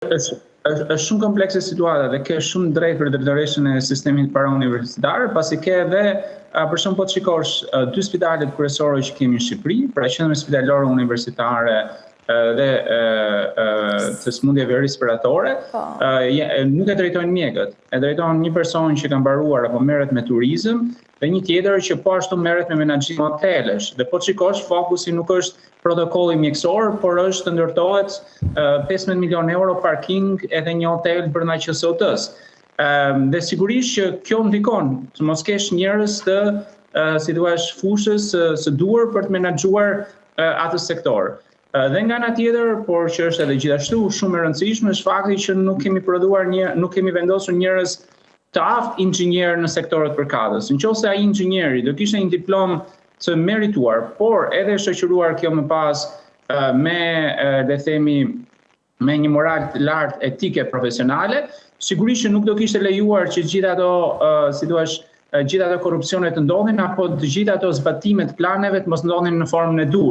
është shumë komplekse situata dhe ke shumë drejt për drejtoreshën e sistemit parauniversitar, pasi ke edhe, për shumë po të shikosh, 2 spitalet kryesore që kemi në Shqipëri, pra qendrën spitalore universitare dhe të smundjeve respiratore, nuk e drejtojnë mjekët, e drejton një person që ka mbaruar apo merret me turizëm, dhe një tjetër që po ashtu merret me menaxhim hotelesh. Dhe po të shikosh, fokusi nuk është protokolli mjekësor, por është të ndërtohet 15 milion euro parking edhe një hotel brenda QSOT-s. Dhe sigurisht që kjo ndikon, të mos kesh njerëz të, si thua, fushës së duhur për të menaxhuar atë sektor. Dhe nga ana tjetër, por që është edhe gjithashtu shumë e rëndësishme, është fakti që nuk kemi vendosur njerëz të aftë inxhinier në sektorët përkatës. Nëse ai inxhinieri do kishte një diplomë të merituar, por edhe shoqëruar kjo më pas me, le themi, me një moral të lartë etike profesionale, sigurisht që nuk do kishte lejuar që gjithë ato, si thua, gjithë ato korrupsione të ndodhin apo të gjithë ato zbatime të planeve të mos ndodhin në formën e duhur.